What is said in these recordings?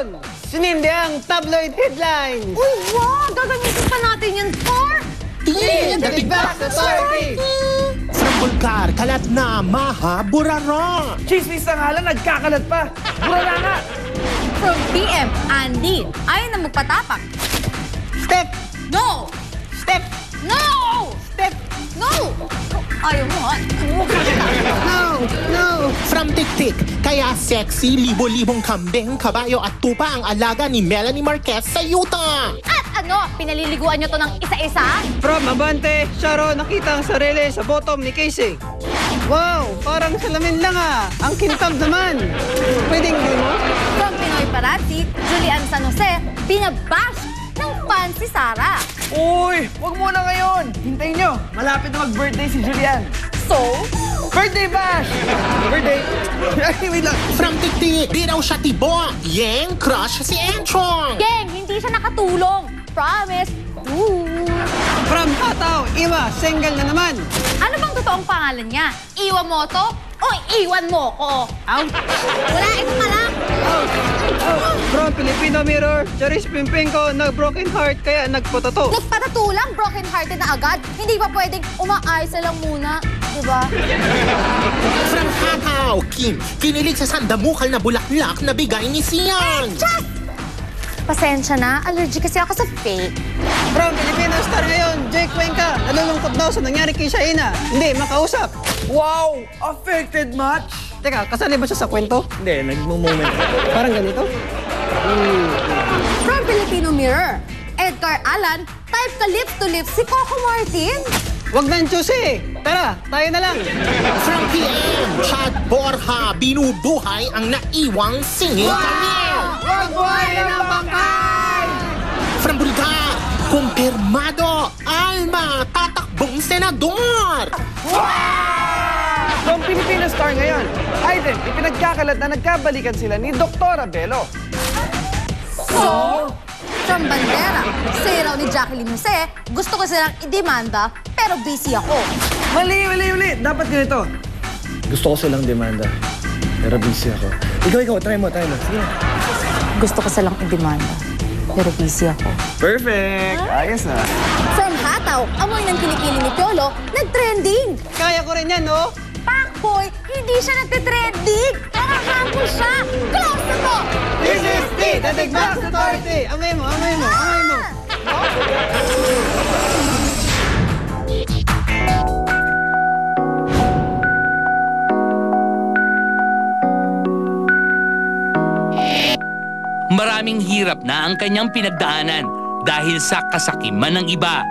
Ngayon, sinindi ang tabloid headlines. Uy, wow! Gagamitin pa natin yan, Thor! Dating Back Authority! From Bulgar, kalat na maha, buraro. Chismis na nga lang, nagkakalat pa. Burala na! From PM, Andy, ayaw na magpatapak. Step! No! Step! No! Step! No! Ayaw mo, ha? No! No! From Tik-Tik, kaya sexy, libo-libong kambing, kabayo at tupa ang alaga ni Melanie Marquez sa Utah. At ano, pinaliliguan nyo to ng isa-isa? From Abante, Sharo, nakita ang sarili sa bottom ni Casey. Wow! Parang salamin lang ah! Ang kintab naman! Pwedeng gawin mo? From Pinoy Parazzi, Julian San Jose, binabash ng fan si Sarah. Uy! Huwag muna ngayon! Hintayin nyo! Malapit na mag-birthday si Julian. So, Birthday bash! Birthday! Ay, wait lang. From Tik-Tik, di raw siya tibo. Yang crush si Enchong. gang, hindi siya nakatulong. Promise. Ooh. From Hataw, Iwa, single na naman. Ano bang totoong pangalan niya? Iwan mo to o iwan mo ko? Out! Wala, ito ka lang. From Filipino Mirror, Charis Pimpinko, nag-broken heart kaya nagpatato. Nagpatatulang broken-hearted na agad. Hindi pa pwedeng umaayos na lang muna. Diba? From Hataw, Kim, kinilig sa sandamukal na bulaklak na bigay ni Sian. Just! Pasensya na, allergic kasi ako sa fake. From Filipino Star ngayon, Jake Cuenca, nalulungkot daw sa nangyari kay Shaina. Hindi, makausap. Wow! Affected much? Teka, kasali ba siya sa kwento? Hindi, nag-moment. Parang ganito? From Filipino Mirror, Edgar Allan, type ka lips to lips si Coco Martin. Wag nang choosy! Tara, tayo na lang! From PM, Chad Borja, binubuhay ang naiwang singil Camille. Wag buhay na ng bangkay! From Bulgar, kumpirmado, Alma, tatakbong senador. From Filipino Star ngayon, Aiden, ipinagkakalat na nagkabalikan sila ni Dr. Abelo. So, from Bandera, say raw ni Jacqueline Jose, gusto ko silang idemanda, pero busy ako. Mali! Dapat ganito. Gusto ko silang demanda, pero busy ako. Ikaw, try mo. Sige. Gusto ko silang idemanda, pero busy ako. Perfect! Ayos na. From Hataw, amoy ng kilikili ni Piolo, nag-trending. Kaya ko rin yan, no? Pacboy, hindi siya nagtitrending. Nakakapos siya. Close na to! This is the Dating Back Authority! Amay mo! Maraming hirap na ang kanyang pinagdaanan dahil sa kasakiman ng iba.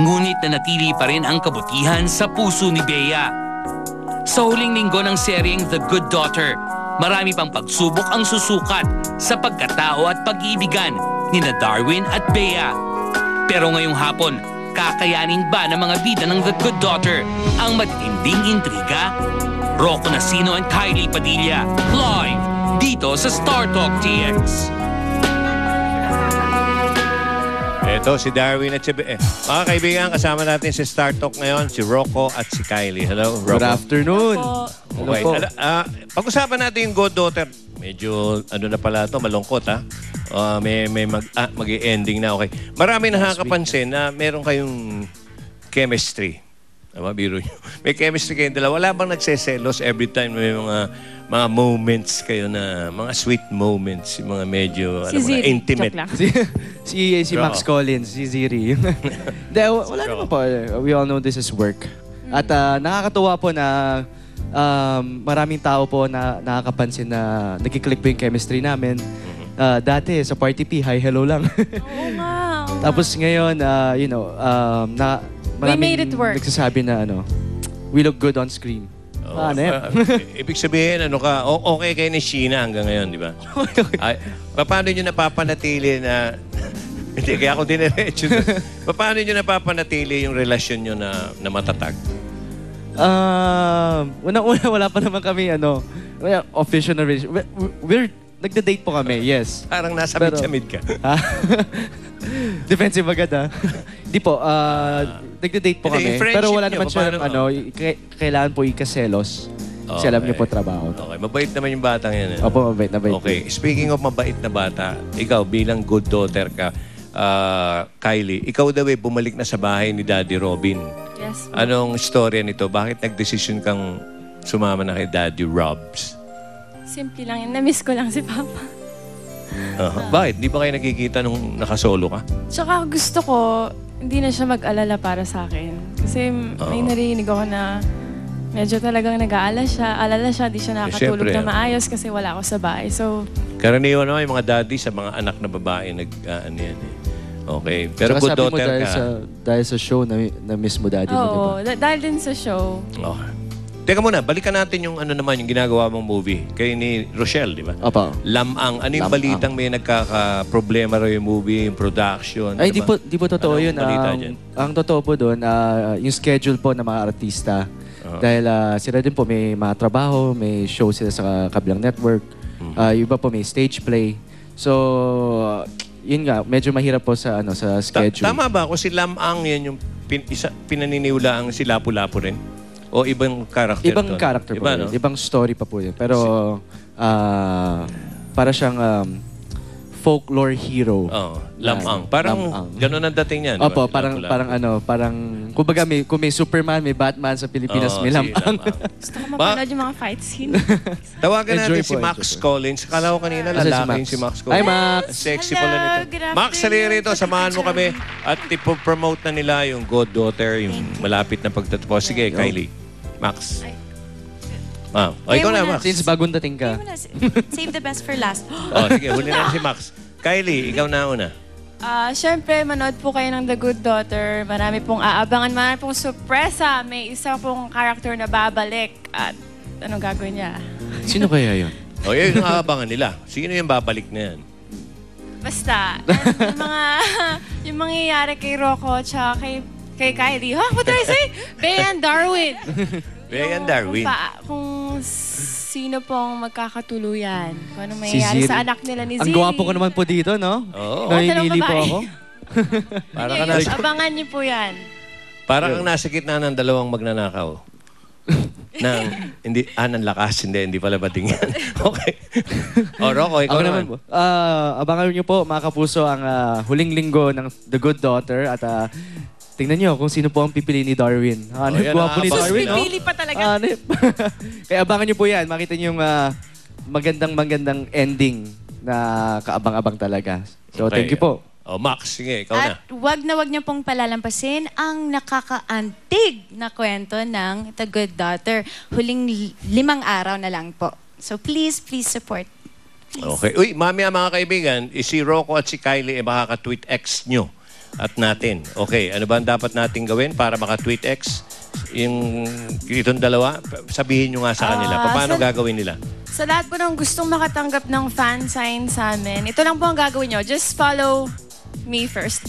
Ngunit nanatili pa rin ang kabutihan sa puso ni Bea. Sa huling linggo ng seryeng The Good Daughter, marami pang pagsubok ang susukat sa pagkatao at pag-iibigan ni Darwin at Bea. Pero ngayong hapon, kakayanin ba ng mga bida ng The Good Daughter ang matitinding intriga? Rocco Nacino and Kylie Padilla, live dito sa Star Talk TX. Ito si Darwin at si mga kaibigan, kasama natin si Star Talk ngayon, si Rocco at si Kylie. Hello, Rocco. Good afternoon. Okay. Pag-usapan natin yung God Daughter. Medyo, na pala ito, malungkot ha. Mag-i-ending na, okay. Marami nakakapansin na meron kayong chemistry. Biro nyo. May chemistry kayong dalawa. Wala bang nagseselos every time may mga moments kayo na, mga sweet moments, mga medyo, intimate. Si Max Collins, si Ziri. Wala naman po. We all know this is work. At nakakatuwa po na maraming tao po na nakakapansin na nagkiklik po yung chemistry namin. Dati sa Party P, hi, hello lang. Oo nga. Tapos ngayon, We made it work. Nagsasabi na we look good on screen. Ibig sabihin, okay kayo ni Sheena hanggang ngayon, di ba? Paano nyo napapanatili na... Hindi, kaya ako diniretso. Paano nyo napapanatili yung relasyon nyo na matatag? Unang-una, wala pa naman kami, official na relationship. Nagda-date po kami, yes. Parang nasa mid-sa-mid ka. Defensive agad, Hindi po, nagda-date po kami. Pero wala naman siya, kailangan po ikaselos. Kasi alam niyo po trabaho. Okay, mabait naman yung batang yan. Opo, mabait na bait. Okay, speaking of mabait na bata, ikaw bilang good daughter ka, Kylie, ikaw daw bumalik na sa bahay ni Daddy Robin. Yes. Anong storya nito? Bakit nagdesisyon kang sumama na kay Daddy Robs? Simple lang yun. Na-miss ko lang si Papa. Bakit? Di ba kayo nakikita nung nakasolo ka? Tsaka gusto ko, hindi na siya mag-alala para sa akin. Kasi may narinig ako na medyo talagang nag-aalala siya, di siya nakakatulog na maayos kasi wala ako sa bahay. So, karaniwan naman yung mga daddy sa mga anak na babae ano yan eh. Okay. Pero Tsaka good sabi mo daughter ka. dahil sa show na miss mo daddy mo, di ba? oo, dahil din sa show. Okay. Teka muna, balikan natin yung naman, yung ginagawa mong movie. Kay ni Rochelle, di ba? Opo. Lamang. Ano yung Lamang. balitang may nagkaka-problema raw yung movie, yung production? Ay, ano ba? di po totoo Anong yun. balita dyan? Ang totoo po doon, yung schedule po ng mga artista. Dahil sila din po may mga trabaho, may show sila sa kabilang network. Yung iba po may stage play. So, yun nga, medyo mahirap po sa sa schedule. Tama ba? Kung si Lamang yan yung pinaniniwala ang si Lapu-Lapu rin? O ibang karakter? Ibang character po. Iba, no? Ibang story pa po yun. Pero, para siyang folklore hero. Lamang. Parang Lamang. ganun ang dating niyan. Opo, diba? parang kumbaga kung may Superman, may Batman sa Pilipinas, may Lamang. Gusto ko mapanood yung mga fight scene. Tawagan natin Enjoy si po, Max enjoy po. Collins. Kala ko kanina Asan si lalaki Max? yung si Max Hi, Collins. Max! Sexy Hello, pala nito. good Max, halika rito. afternoon. Samahan mo kami. At ipopromote na nila yung God Daughter, yung malapit na pagtatapos. Sige, Kylie. Max. Ikaw na, Max. Since bagong dating ka. Save the best for last. Sige, huli na si Max. Kylie, ikaw na una. Siyempre, manood po kayo ng The Good Daughter. Marami pong aabangan, marami pong sorpresa. May isa pong character na babalik. At anong gagawin niya? Sino kaya yun? Yun yung aabangan nila. Sino yung babalik na yan? Basta, yung mangyayari kay Rocco tsaka kay Kylie. What did I say? Bea and Darwin. Bea and Darwin. Kung sino pong magkakatuluyan. Kung anong Si mangyayari Ziri. sa anak nila ni Ziri. Ang gwapo ko naman po dito, no? Oo. Naninili po babae. ako. Para ka nasa, Abangan niyo po yan. parang kang nasa gitna ng dalawang magnanakaw. Ng lakas. Hindi pala bating yan. Okay. Rocco, ikaw Ako naman. naman po. Abangan niyo po, mga kapuso, ang huling linggo ng The Good Daughter. At tingnan niyo kung sino po ang pipili ni Darwin. yan, Gwapo ni sus, Darwin, no? Pipili pa talaga. Kaya abangan niyo po yan. Makita niyo yung magandang ending na kaabang-abang talaga. So, Okay. thank you po. Max, sige, ikaw na. At wag niyo pong palalampasin ang nakakaantig na kwento ng The Good Daughter. Huling 5 araw na lang po. So please support. Please. Okay. Uy, mamaya mga kaibigan, si Rocco at si Kylie makaka-tweet X nyo at natin. Okay, ano ba ang dapat natin gawin para maka-tweet X? Itong dalawa, sabihin nyo nga sa kanila. Paano gagawin nila? Sa lahat po ng gustong makatanggap ng fan sign sa amin, ito lang po ang gagawin nyo. Just follow me first.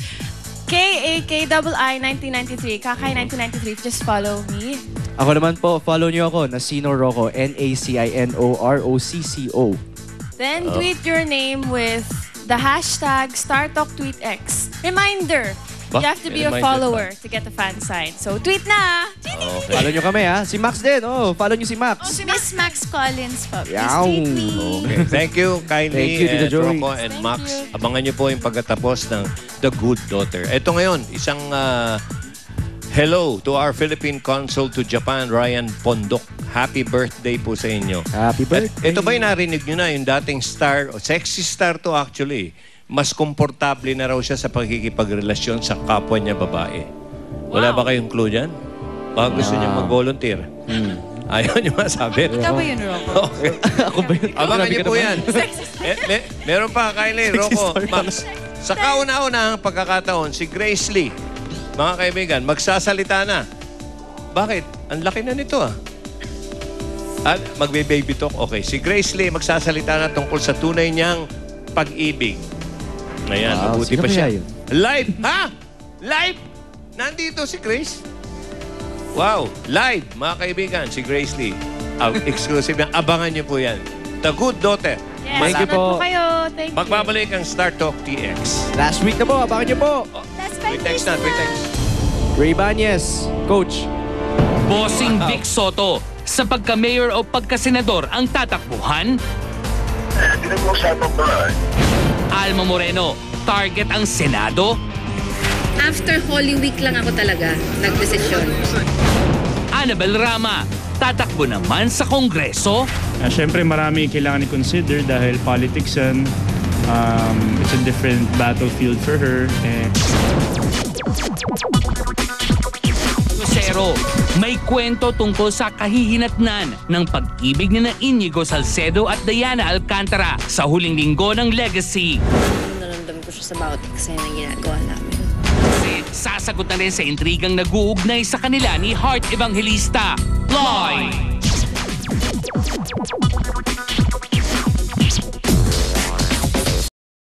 KAKII1993. Kakay 1993. Just follow me. Ako naman po, follow niyo ako, Nacino Rocco, NACINOROCCO. Then tweet your name with the hashtag StarTalkTweetX. Reminder, you have to be a Reminder follower to get the fan sign. So tweet na! Okay. Follow niyo kami, ha? Si Max din. Follow niyo si Max. Si Miss Max Collins po. Please Yaw. tweet me. Okay. Thank you, Kylie, Thank you, Tito and Joey. Rocco, and Max. Abangan niyo po yung pagkatapos ng The Good Daughter. Ito ngayon, isang hello to our Philippine Consul to Japan, Ryan Pondok. Happy birthday po sa inyo. Happy birthday. Ito ba'y narinig nyo na yung dating star, o sexy star to actually, mas komportable na raw siya sa pagkikipagrelasyon sa kapwa niya babae. Wala ba kayong clue dyan? Baka gusto niya mag-volunteer. Ayaw niyo masabi. Ikaw ba yun, Rocco? Okay. Ako ba yun? Abangan Grabe niyo ka po naman. yan. Meron pa, Kylie, Rocco, Max. Sa kauna-unahang pagkakataon, si Grace Lee, mga kaibigan, magsasalita na. Bakit? Ang laki na nito At magbe-baby talk. Okay, si Grace Lee magsasalita na tungkol sa tunay niyang pag-ibig. Ayan, Wow, mabuti sino pa siya. kaya yun? Live! Ha? Live! Nandito si Grace. Wow, live, mga kaibigan, si Grace Lee. Exclusive yan. Abangan niyo po yan. The Good Daughter. Yes, Thank you sunod po. kayo. Thank you. Magbabalik ang Star Talk TX. Last week na po, abangan niyo po. Tweet text na, tweet text. Ray Banyes, Coach. Bossing Vic Soto, sa pagka-mayor o pagka-senador ang tatakbuhan? Alma Moreno, target ang Senado? After Holy Week lang ako talaga nagdesisyon. Annabel Rama, tatakbo naman sa Kongreso? Siyempre marami kailangan i-consider dahil politics yan. It's a different battlefield for her. Lucero, may kwento tungkol sa kahihinatnan ng pag-ibig ni Inigo Salcedo at Diana Alcantara sa huling linggo ng Legacy. Naramdam ko siya sa bawat eksena na ginagawa namin. Sasagot na rin sa intrigang nag-uugnay sa kanila ni Heart Evangelista, Lloyd!